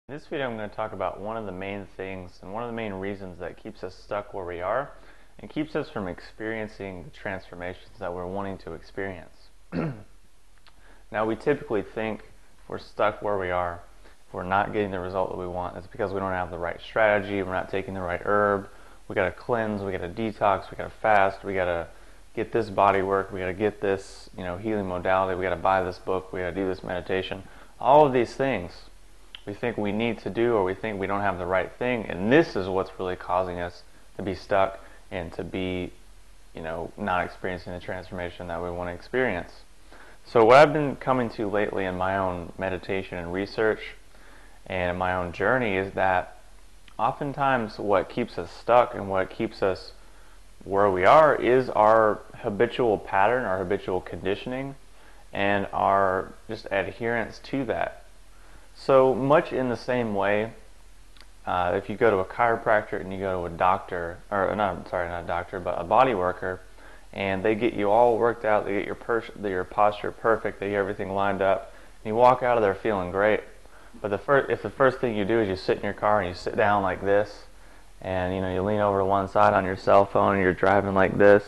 In this video I'm going to talk about one of the main things and one of the main reasons that keeps us stuck where we are and keeps us from experiencing the transformations that we're wanting to experience. Now we typically think if we're stuck where we are, if we're not getting the result that we want, it's because we don't have the right strategy, we're not taking the right herb, we got to cleanse, we got to detox, we got to fast, we got to get this body work, we got to get this healing modality, we got to buy this book, we got to do this meditation. All of these things we think we need to do, or we think we don't have the right thing, and this is what's really causing us to be stuck and to be, not experiencing the transformation that we want to experience. So what I've been coming to lately in my own meditation and research and in my own journey is that oftentimes what keeps us stuck and what keeps us where we are is our habitual pattern, our habitual conditioning, and our just adherence to that. So much in the same way, if you go to a chiropractor and you go to a doctor, or not a doctor, but a body worker, and they get you all worked out, they get your posture perfect, they get everything lined up, and you walk out of there feeling great. But if the first thing you do is you sit in your car and you sit down like this, and you lean over to one side on your cell phone and you're driving like this,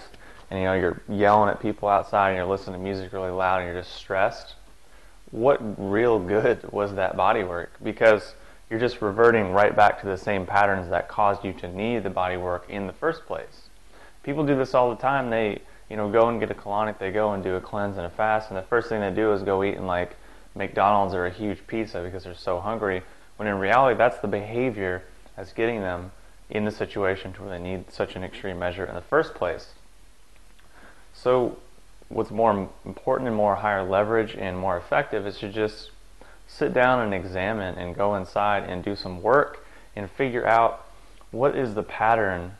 and you're yelling at people outside and you're listening to music really loud and you're just stressed, what real good was that body work? Because you're just reverting right back to the same patterns that caused you to need the body work in the first place. People do this all the time. They go and get a colonic, they go and do a cleanse and a fast, and the first thing they do is go eat in like McDonald's or a huge pizza because they're so hungry, when in reality that's the behavior that's getting them in the situation to where they need such an extreme measure in the first place. So what's more important and more higher leverage and more effective is to just sit down and examine and go inside and do some work and figure out what is the pattern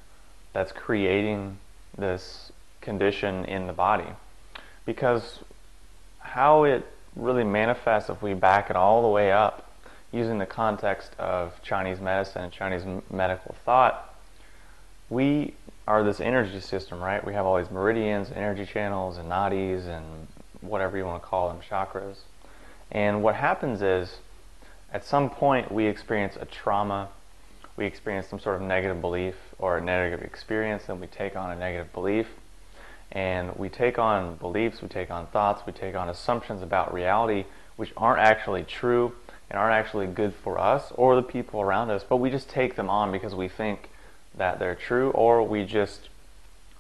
that's creating this condition in the body. Because how it really manifests, if we back it all the way up using the context of Chinese medicine and Chinese medical thought, we are this energy system, right? We have all these meridians, energy channels, and nadis, and whatever you want to call them, chakras. And what happens is, at some point we experience a trauma, we experience some sort of negative belief or a negative experience, and we take on a negative belief. And we take on beliefs, we take on thoughts, we take on assumptions about reality which aren't actually true and aren't actually good for us or the people around us, but we just take them on because we think that they're true, or we just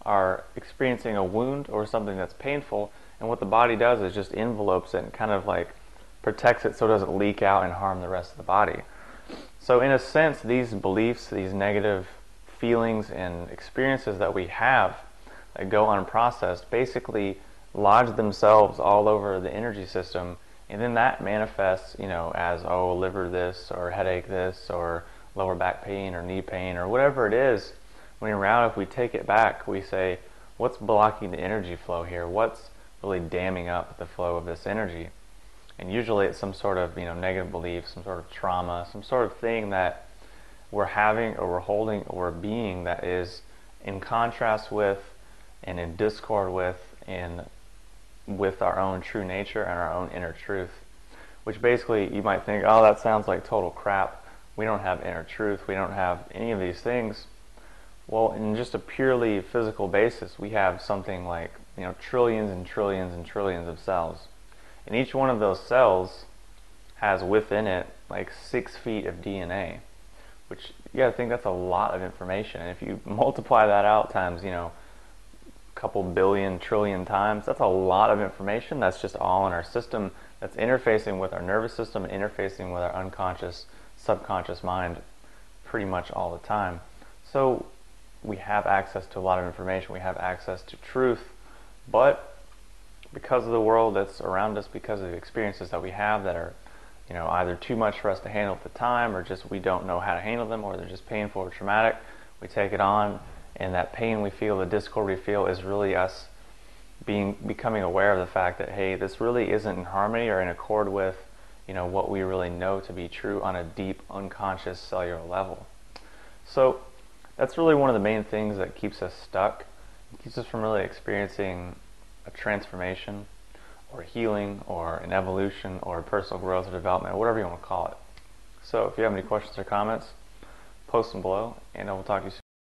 are experiencing a wound or something that's painful, and what the body does is just envelopes it and kind of like protects it so it doesn't leak out and harm the rest of the body. So in a sense, these beliefs, these negative feelings and experiences that we have that go unprocessed basically lodge themselves all over the energy system, and then that manifests as liver this or headache this or lower back pain or knee pain or whatever it is, when in reality, if we take it back, we say, what's blocking the energy flow here? What's really damming up the flow of this energy? And usually it's some sort of negative belief, some sort of trauma, some sort of thing that we're having or we're holding or we're being that is in contrast with and in discord with our own true nature and our own inner truth. Which basically you might think, oh, that sounds like total crap. We don't have inner truth, we don't have any of these things. Well, in just a purely physical basis, we have something like trillions and trillions and trillions of cells. And each one of those cells has within it like 6 feet of DNA, which you gotta think that's a lot of information. And if you multiply that out times, a couple billion, trillion times, that's a lot of information that's just all in our system that's interfacing with our nervous system and interfacing with our unconscious subconscious mind pretty much all the time. So we have access to a lot of information, we have access to truth, but because of the world that's around us, because of the experiences that we have that are either too much for us to handle at the time, or just we don't know how to handle them, or they're just painful or traumatic, we take it on, and that pain we feel, the discord we feel, is really us becoming aware of the fact that, hey, this really isn't in harmony or in accord with what we really know to be true on a deep, unconscious, cellular level. So that's really one of the main things that keeps us stuck. It keeps us from really experiencing a transformation or healing or an evolution or personal growth or development or whatever you want to call it. So if you have any questions or comments, post them below, and I will talk to you soon.